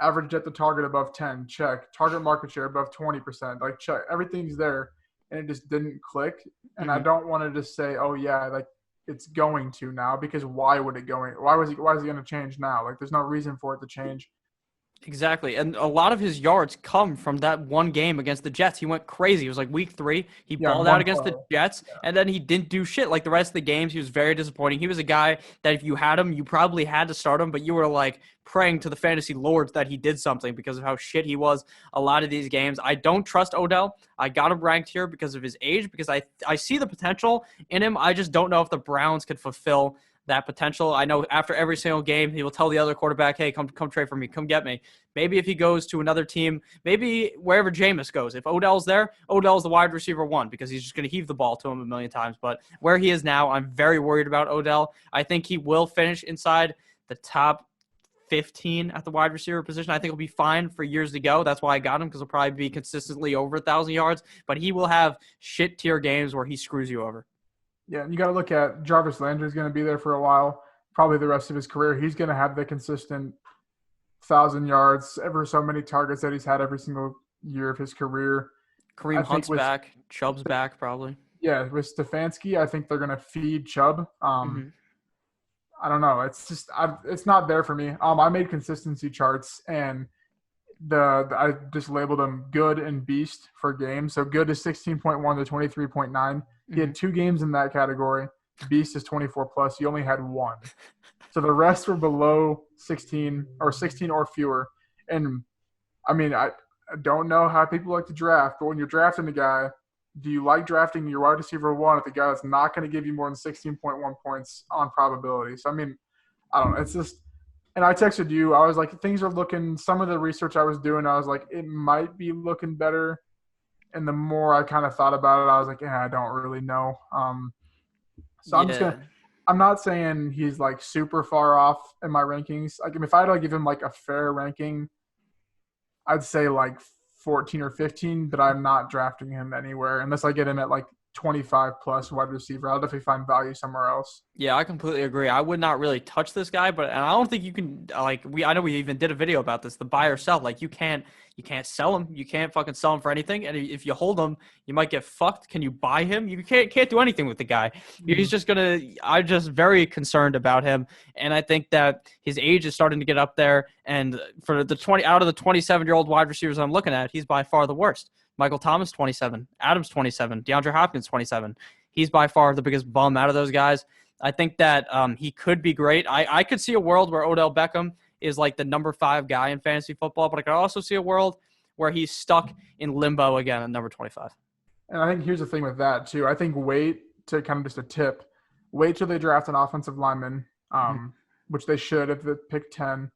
Average at the target above 10, check. Target market share above 20%, like check. Everything's there, and it just didn't click. And I don't want to just say, oh yeah, like it's going to now because why would it going? Why is it going to change now? Like there's no reason for it to change. Exactly. And a lot of his yards come from that one game against the Jets. He went crazy. It was like week 3. He balled out against the Jets, and then he didn't do shit. Like the rest of the games, he was very disappointing. He was a guy that if you had him, you probably had to start him, but you were like praying to the fantasy lords that he did something because of how shit he was a lot of these games. I don't trust Odell. I got him ranked here because of his age, because I see the potential in him. I just don't know if the Browns could fulfill that potential. I know after every single game, he will tell the other quarterback, hey, come trade for me. Come get me. Maybe if he goes to another team, maybe wherever Jameis goes, if Odell's there, Odell's the wide receiver 1 because he's just going to heave the ball to him a million times. But where he is now, I'm very worried about Odell. I think he will finish inside the top 15 at the wide receiver position. I think he'll be fine for years to go. That's why I got him, because he'll probably be consistently over 1,000 yards. But he will have shit tier games where he screws you over. Yeah, and you got to look at Jarvis Landry's going to be there for a while, probably the rest of his career. He's going to have the consistent 1,000 yards, ever so many targets that he's had every single year of his career. Kareem Hunt's back. Chubb's back, probably. Yeah, with Stefanski, I think they're going to feed Chubb. I don't know. It's just it's not there for me. I made consistency charts, and I just labeled them good and beast for games. So good is 16.1 to 23.9. He had 2 games in that category. Beast is 24 plus. He only had 1. So the rest were below 16 or fewer. And I mean, I don't know how people like to draft, but when you're drafting a guy, do you like drafting your wide receiver 1 at the guy that's not going to give you more than 16.1 points on probability? So I mean, I don't know. It's just, and I texted you. I was like, things are looking. Some of the research I was doing, I was like, it might be looking better. And the more I kind of thought about it, I was like, yeah, I don't really know. So I'm not saying he's like super far off in my rankings. Like if I had to give him like a fair ranking, I'd say like 14 or 15, but I'm not drafting him anywhere unless I get him at like 25 plus wide receiver. I'll definitely find value somewhere else. Yeah, I completely agree. I would not really touch this guy, but I don't think you can I know we even did a video about this, the buy or sell. Like you can't sell him. You can't fucking sell him for anything. And if you hold him, you might get fucked. Can you buy him? You can't do anything with the guy. He's just I'm just very concerned about him. And I think that his age is starting to get up there. And for out of the 27-year-old wide receivers I'm looking at, he's by far the worst. Michael Thomas, 27. Adams, 27. DeAndre Hopkins, 27. He's by far the biggest bum out of those guys. I think that he could be great. I could see a world where Odell Beckham is like the number 5 guy in fantasy football, but I could also see a world where he's stuck in limbo again at number 25. And I think here's the thing with that, too. I think wait till they draft an offensive lineman, which they should if they pick 10.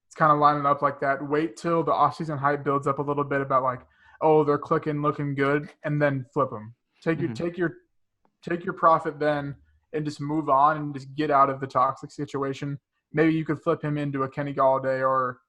It's kind of lining up like that. Wait till the offseason hype builds up a little bit about like, oh, they're clicking, looking good, and then flip them. Take your profit then and just move on and just get out of the toxic situation. Maybe you could flip him into a Kenny Golladay or,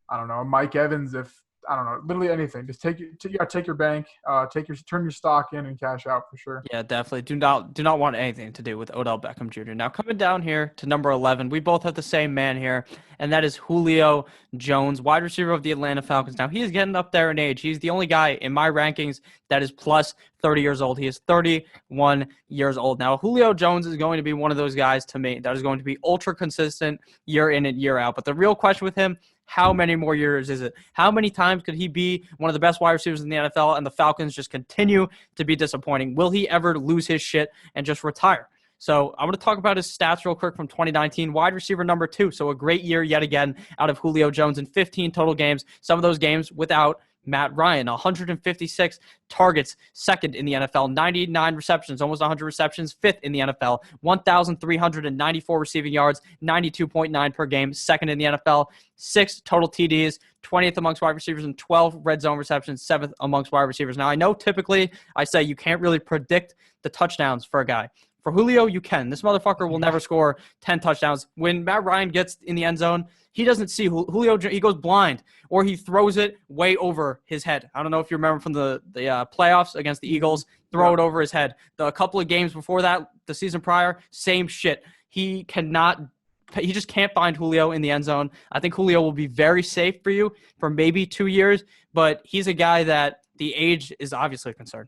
I don't know, a Mike Evans if I don't know, literally anything. Just take your bank, turn your stock in and cash out for sure. Yeah, definitely. Do not want anything to do with Odell Beckham Jr. Now coming down here to number 11, we both have the same man here, and that is Julio Jones, wide receiver of the Atlanta Falcons. Now he is getting up there in age. He's the only guy in my rankings that is plus 30 years old. He is 31 years old. Now Julio Jones is going to be one of those guys to me that is going to be ultra consistent year in and year out. But the real question with him, how many more years is it? How many times could he be one of the best wide receivers in the NFL and the Falcons just continue to be disappointing? Will he ever lose his shit and just retire? So I'm going to talk about his stats real quick from 2019. Wide receiver number 2. So a great year yet again out of Julio Jones in 15 total games. Some of those games without Matt Ryan, 156 targets, second in the NFL, 99 receptions, almost 100 receptions, fifth in the NFL, 1,394 receiving yards, 92.9 per game, second in the NFL, 6 total TDs, 20th amongst wide receivers, and 12 red zone receptions, 7th amongst wide receivers. Now, I know typically I say you can't really predict the touchdowns for a guy. For Julio, you can. This motherfucker will never score 10 touchdowns. When Matt Ryan gets in the end zone, he doesn't see Julio. He goes blind, or he throws it way over his head. I don't know if you remember from the playoffs against the Eagles, throw it over his head. The couple of games before that, the season prior, same shit. He just can't find Julio in the end zone. I think Julio will be very safe for you for maybe 2 years, but he's a guy that the age is obviously a concern.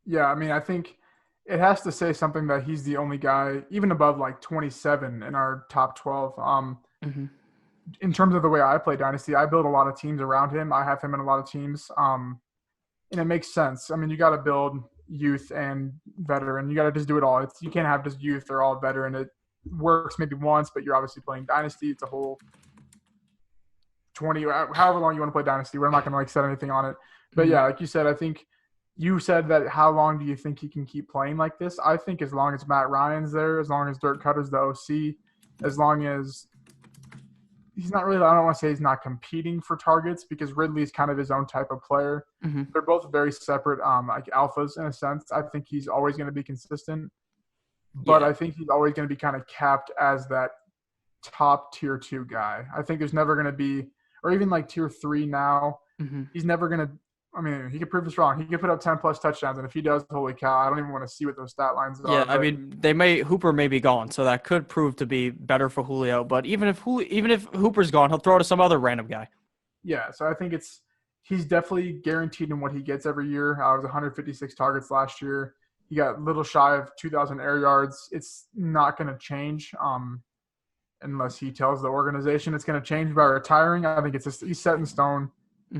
Yeah, I mean, I think it has to say something that he's the only guy, even above like 27 in our top 12. In terms of the way I play Dynasty, I build a lot of teams around him. I have him in a lot of teams, and it makes sense. I mean, you got to build youth and veteran. You got to just do it all. You can't have just youth or all veteran. It works maybe once, but you're obviously playing Dynasty. It's a whole 20, however long you want to play Dynasty. We're not going to set anything on it. But yeah, like you said, I think you said that how long do you think he can keep playing like this? I think as long as Matt Ryan's there, as long as Dirk Cutter's the OC, as long as he's not really – I don't want to say he's not competing for targets because Ridley's kind of his own type of player. They're both very separate like alphas in a sense. I think he's always going to be consistent. But I think he's always going to be kind of capped as that top tier 2 guy. I think there's never going to be – or even like tier 3 now. He's never going to – I mean, he could prove us wrong. He could put up 10-plus touchdowns, and if he does, holy cow, I don't even want to see what those stat lines are. Yeah, I mean, Hooper may be gone, so that could prove to be better for Julio. But even if Hooper's gone, he'll throw to some other random guy. Yeah, so I think he's definitely guaranteed in what he gets every year. I was 156 targets last year. He got a little shy of 2,000 air yards. It's not going to change unless he tells the organization it's going to change by retiring. I think he's set in stone.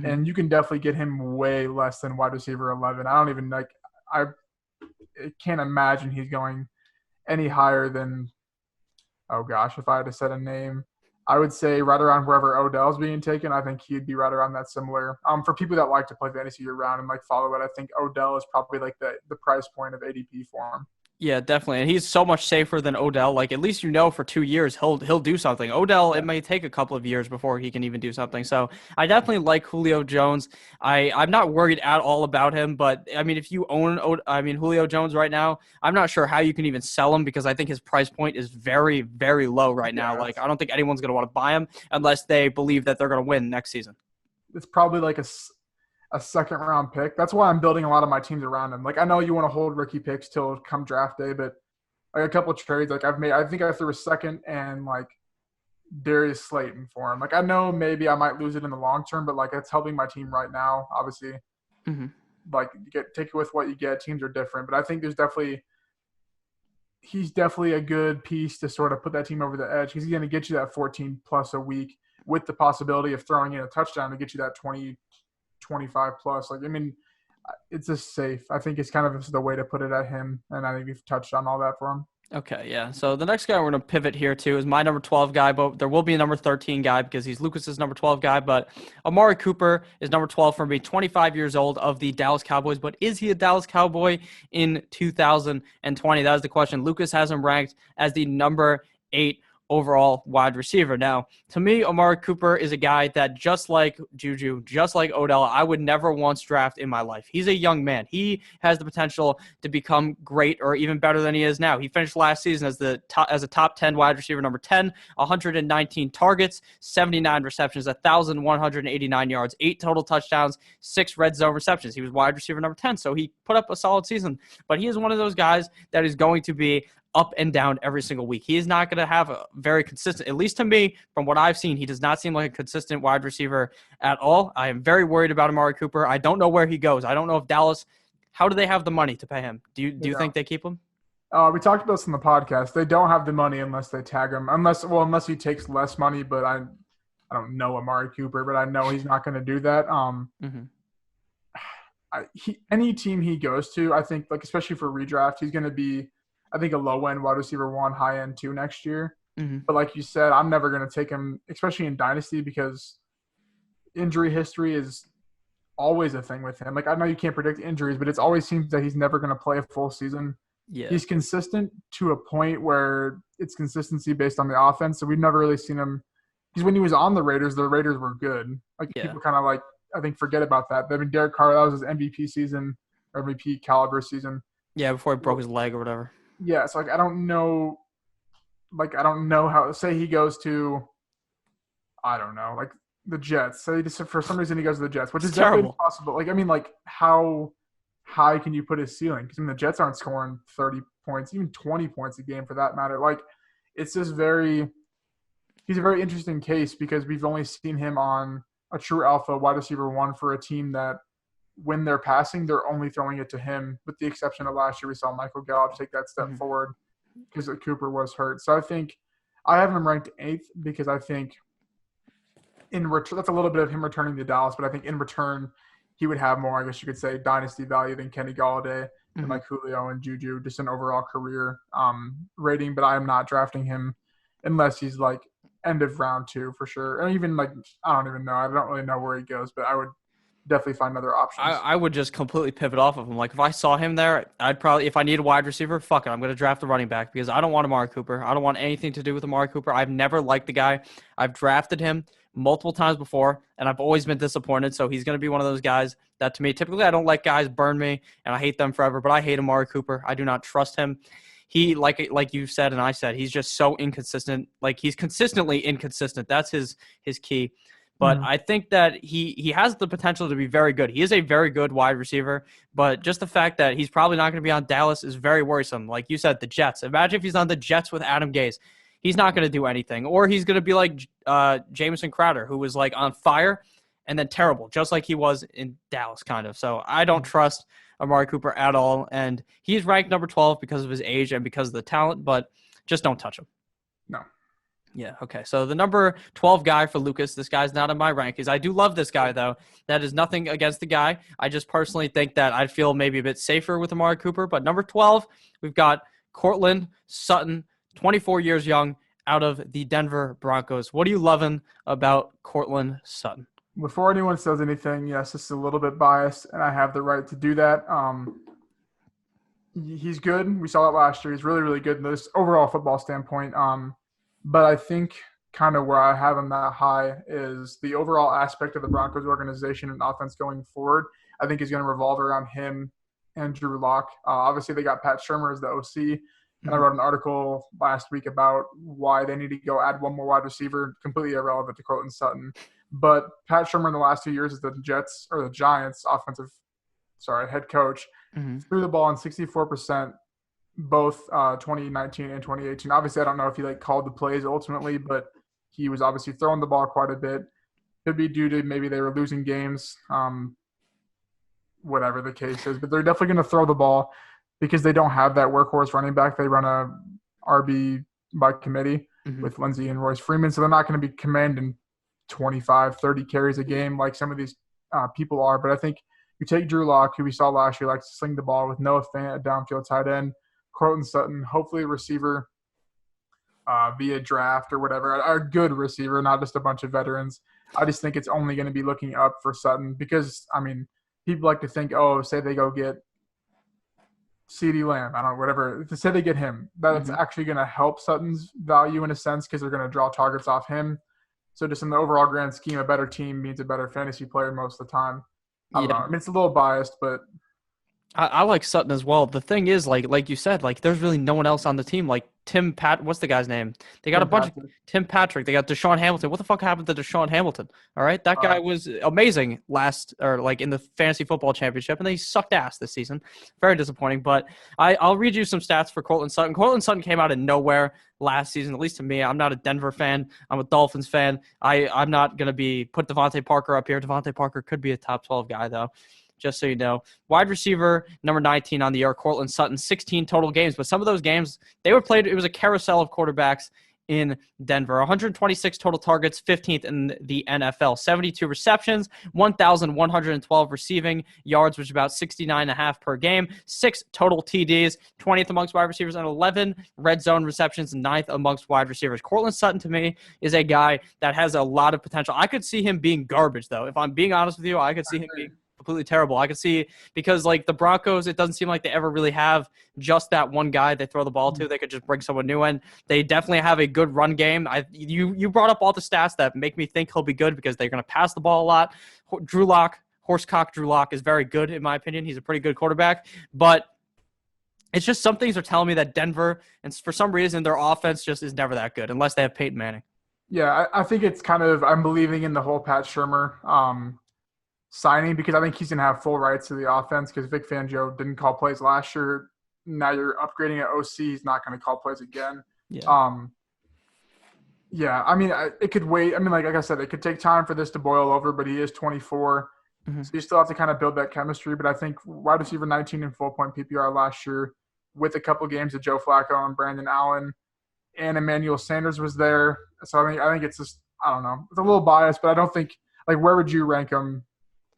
And you can definitely get him way less than wide receiver 11. I don't even I can't imagine he's going any higher than, oh gosh, if I had to set a name, I would say right around wherever Odell's being taken. I think he'd be right around that similar. For people that like to play fantasy year round and like follow it, I think Odell is probably like the price point of ADP for him. Yeah, definitely. And he's so much safer than Odell. Like, at least for 2 years, he'll do something. Odell, it may take a couple of years before he can even do something. So I definitely like Julio Jones. I'm not worried at all about him. But, I mean, if you own Julio Jones right now, I'm not sure how you can even sell him because I think his price point is very, very low right now. Like, I don't think anyone's going to want to buy him unless they believe that they're going to win next season. It's probably like a second-round pick. That's why I'm building a lot of my teams around him. Like, I know you want to hold rookie picks till come draft day, but like a couple of trades, like I think I threw a second and like Darius Slayton for him. Like, I know maybe I might lose it in the long term, but like it's helping my team right now. Obviously, like take it with what you get. Teams are different, but I think he's definitely a good piece to sort of put that team over the edge. He's going to get you that 14 plus a week with the possibility of throwing in a touchdown to get you that 20. 25 plus. Like, I mean, it's just safe. I think it's kind of the way to put it at him, and I think we've touched on all that for him. Okay, yeah. So the next guy we're going to pivot here to is my number 12 guy, but there will be a number 13 guy because he's Lucas's number 12 guy. But Amari Cooper is number 12 for me, 25 years old of the Dallas Cowboys. But is he a Dallas Cowboy in 2020? That is the question. Lucas has him ranked as the number 8 overall wide receiver. Now, to me, Amari Cooper is a guy that, just like JuJu, just like Odell, I would never once draft in my life. He's a young man. He has the potential to become great or even better than he is now. He finished last season as a top 10 wide receiver, number 10, 119 targets, 79 receptions, 1,189 yards, 8 total touchdowns, 6 red zone receptions. He was wide receiver number 10, so he put up a solid season. But he is one of those guys that is going to be up and down every single week. He is not going to have a very consistent, at least to me, from what I've seen, he does not seem like a consistent wide receiver at all. I am very worried about Amari Cooper. I don't know where he goes. I don't know if Dallas, how do they have the money to pay him? Do you think they keep him? We talked about this in the podcast. They don't have the money unless they tag him. Unless he takes less money, but I don't know Amari Cooper, but I know he's not going to do that. Any team he goes to, I think, like especially for redraft, he's going to be, I think, a low-end wide receiver 1, high-end 2 next year. But like you said, I'm never going to take him, especially in Dynasty, because injury history is always a thing with him. Like, I know you can't predict injuries, but it always seems that he's never going to play a full season. Yeah. He's consistent to a point where it's consistency based on the offense. So we've never really seen him – because when he was on the Raiders were good. People kind of like, I think, forget about that. I mean, Derek Carr, that was his MVP season, or MVP caliber season. Yeah, before he broke his leg or whatever. Yeah, so I don't know how. Say he goes to, I don't know, like the Jets. Say for some reason he goes to the Jets, which is terrible. Possible. How high can you put his ceiling? Because the Jets aren't scoring 30 points, even 20 points a game for that matter. It's just he's a very interesting case because we've only seen him on a true alpha wide receiver 1 for a team that, when they're passing, they're only throwing it to him, with the exception of last year. We saw Michael Gallup take that step forward because Cooper was hurt. So I think I have him ranked 8th because I think in return, that's a little bit of him returning to Dallas, but I think in return he would have more, I guess you could say, dynasty value than Kenny Golladay and like Julio and JuJu, just an overall career rating. But I am not drafting him unless he's like end of round 2 for sure. And even I don't even know. I don't really know where he goes, but I would definitely find other options. I would just completely pivot off of him. Like, if I saw him there, I'd probably, if I need a wide receiver, fuck it, I'm going to draft a running back because I don't want Amari Cooper. I don't want anything to do with Amari Cooper. I've never liked the guy. I've drafted him multiple times before, and I've always been disappointed. So he's going to be one of those guys that, to me, typically I don't let guys burn me, and I hate them forever, but I hate Amari Cooper. I do not trust him. He, like you said and I said, he's just so inconsistent. Like, he's consistently inconsistent. That's his key. But I think that he has the potential to be very good. He is a very good wide receiver, but just the fact that he's probably not going to be on Dallas is very worrisome. Like you said, the Jets. Imagine if he's on the Jets with Adam Gase. He's not going to do anything. Or he's going to be like Jamison Crowder, who was like on fire and then terrible, just like he was in Dallas kind of. So I don't trust Amari Cooper at all. And he's ranked number 12 because of his age and because of the talent, but just don't touch him. No. Yeah, okay. So the number 12 guy for Lucas, this guy's not in my rankings. I do love this guy, though. That is nothing against the guy. I just personally think that I'd feel maybe a bit safer with Amari Cooper. But number 12, we've got Courtland Sutton, 24 years young, out of the Denver Broncos. What are you loving about Courtland Sutton? Before anyone says anything, yes, this is a little bit biased, and I have the right to do that. He's good. We saw that last year. He's really, really good in this overall football standpoint. But I think kind of where I have him that high is the overall aspect of the Broncos organization and offense going forward. I think is going to revolve around him and Drew Lock. Obviously, they got Pat Shurmur as the OC, and I wrote an article last week about why they need to go add one more wide receiver, completely irrelevant to Courtland Sutton. But Pat Shurmur in the last 2 years as the Giants head coach, threw the ball in 64%. Both 2019 and 2018. Obviously, I don't know if he called the plays ultimately, but he was obviously throwing the ball quite a bit. Could be due to maybe they were losing games, whatever the case is. But they're definitely going to throw the ball because they don't have that workhorse running back. They run a RB by committee with Lindsey and Royce Freeman, so they're not going to be commanding 25, 30 carries a game like some of these people are. But I think you take Drew Lock, who we saw last year, likes to sling the ball with Noah Fant at downfield tight end. Courtland Sutton, hopefully a receiver via draft or whatever, a good receiver, not just a bunch of veterans. I just think it's only going to be looking up for Sutton because, people like to think, say they go get CeeDee Lamb, I don't know, whatever. To say they get him, that's actually going to help Sutton's value in a sense because they're going to draw targets off him. So just in the overall grand scheme, a better team means a better fantasy player most of the time. I don't know. I mean, it's a little biased, but I like Sutton as well. The thing is, like you said, like there's really no one else on the team. Like what's the guy's name? They got Tim a bunch Patrick. of Tim Patrick. They got Deshaun Hamilton. What the fuck happened to Deshaun Hamilton? All right, that guy was amazing in the fantasy football championship, and then he sucked ass this season. Very disappointing. But I'll read you some stats for Courtland Sutton. Courtland Sutton came out of nowhere last season, at least to me. I'm not a Denver fan. I'm a Dolphins fan. I'm not gonna put Davante Parker up here. Davante Parker could be a top 12 guy though. Just so you know. Wide receiver, number 19 on the year, Courtland Sutton, 16 total games. But some of those games, it was a carousel of quarterbacks in Denver. 126 total targets, 15th in the NFL. 72 receptions, 1,112 receiving yards, which is about 69.5 per game. 6 total TDs, 20th amongst wide receivers, and 11 red zone receptions, 9th amongst wide receivers. Courtland Sutton, to me, is a guy that has a lot of potential. I could see him being garbage, though. If I'm being honest with you, I could see him being completely terrible. I could see, because like the Broncos, it doesn't seem like they ever really have just that one guy they throw the ball to. They could just bring someone new in. They definitely have a good run game. You brought up all the stats that make me think he'll be good because they're going to pass the ball a lot. Drew Lock is very good in my opinion. He's a pretty good quarterback, but it's just some things are telling me that Denver, and for some reason, their offense just is never that good unless they have Peyton Manning. Yeah, I think it's kind of – I'm believing in the whole Pat Shurmur signing because I think he's going to have full rights to the offense because Vic Fangio didn't call plays last year. Now you're upgrading at OC. He's not going to call plays again. Yeah. Yeah, I mean, it could wait. I mean, like I said, it could take time for this to boil over, but he is 24. So you still have to kind of build that chemistry. But I think wide receiver 19 in full-point PPR last year with a couple games of Joe Flacco and Brandon Allen and Emmanuel Sanders was there. So I think it's just, I don't know. It's a little biased, but I don't think – like where would you rank him?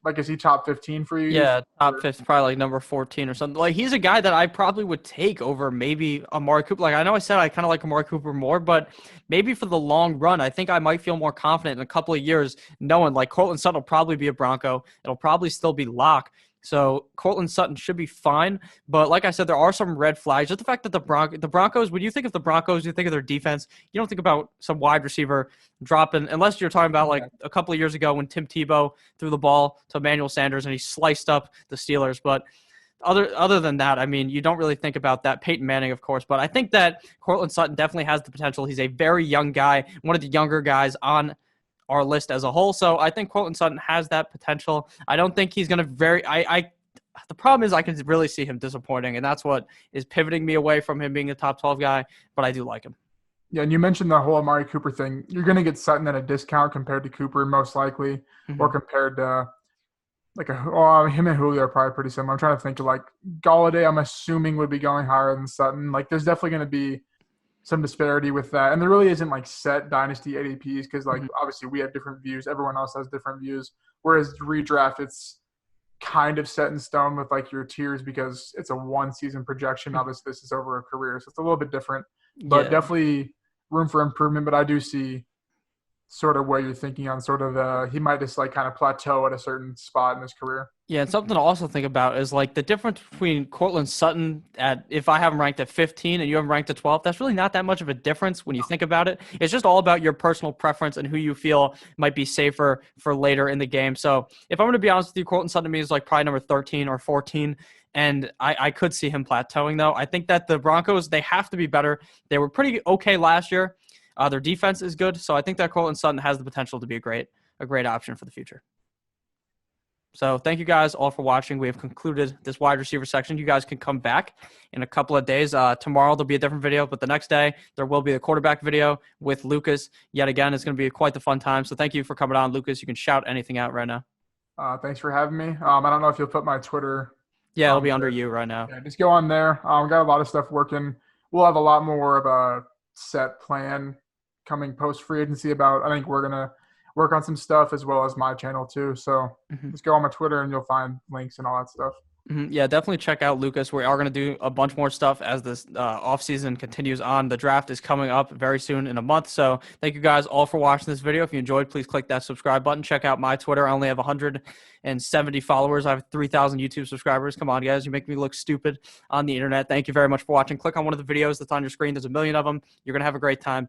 Like, is he top 15 for you? Yeah, top 15, probably like number 14 or something. Like, he's a guy that I probably would take over maybe Amari Cooper. Like, I know I said I kind of like Amari Cooper more, but maybe for the long run, I think I might feel more confident in a couple of years knowing, like, Courtland Sutton will probably be a Bronco. It'll probably still be Locke. So Courtland Sutton should be fine. But like I said, there are some red flags. Just the fact that the Broncos, when you think of the Broncos, you think of their defense. You don't think about some wide receiver dropping, unless you're talking about like a couple of years ago when Tim Tebow threw the ball to Emmanuel Sanders and he sliced up the Steelers. But other than that, I mean, you don't really think about that. Peyton Manning, of course. But I think that Courtland Sutton definitely has the potential. He's a very young guy, one of the younger guys on our list as a whole. So I think Courtland Sutton has that potential. I don't think he's going to the problem is I can really see him disappointing, and that's what is pivoting me away from him being a top 12 guy, but I do like him. Yeah, and you mentioned the whole Amari Cooper thing. You're going to get Sutton at a discount compared to Cooper, most likely, or compared to him and Julio are probably pretty similar. I'm trying to think of like Golladay, I'm assuming would be going higher than Sutton. Like there's definitely going to be some disparity with that. And there really isn't like set dynasty ADPs because like obviously we have different views. Everyone else has different views. Whereas redraft, it's kind of set in stone with like your tiers because it's a one season projection. Obviously this is over a career. So it's a little bit different, but definitely room for improvement. But I do see sort of where you're thinking on sort of he might just like kind of plateau at a certain spot in his career. Yeah, and something to also think about is like the difference between Courtland Sutton if I have him ranked at 15 and you have him ranked at 12, that's really not that much of a difference when you think about it. It's just all about your personal preference and who you feel might be safer for later in the game. So if I'm going to be honest with you, Courtland Sutton to me is like probably number 13 or 14. And I could see him plateauing, though. I think that the Broncos, they have to be better. They were pretty okay last year. Their defense is good. So I think that Courtland Sutton has the potential to be a great option for the future. So thank you guys all for watching. We have concluded this wide receiver section. You guys can come back in a couple of days. Tomorrow there'll be a different video, but the next day there will be a quarterback video with Lucas. Yet again, it's going to be quite the fun time. So thank you for coming on, Lucas. You can shout anything out right now. Thanks for having me. I don't know if you'll put my Twitter. Yeah, it'll be under you right now. Yeah, just go on there. We got a lot of stuff working. We'll have a lot more of a set plan coming post-free agency I think we're going to work on some stuff as well as my channel too. So just go on my Twitter and you'll find links and all that stuff. Yeah, definitely check out Lucas. We are going to do a bunch more stuff as this offseason continues on. The draft is coming up very soon in a month. So thank you guys all for watching this video. If you enjoyed, please click that subscribe button. Check out my Twitter. I only have 170 followers. I have 3,000 YouTube subscribers. Come on, guys. You make me look stupid on the internet. Thank you very much for watching. Click on one of the videos that's on your screen. There's a million of them. You're going to have a great time.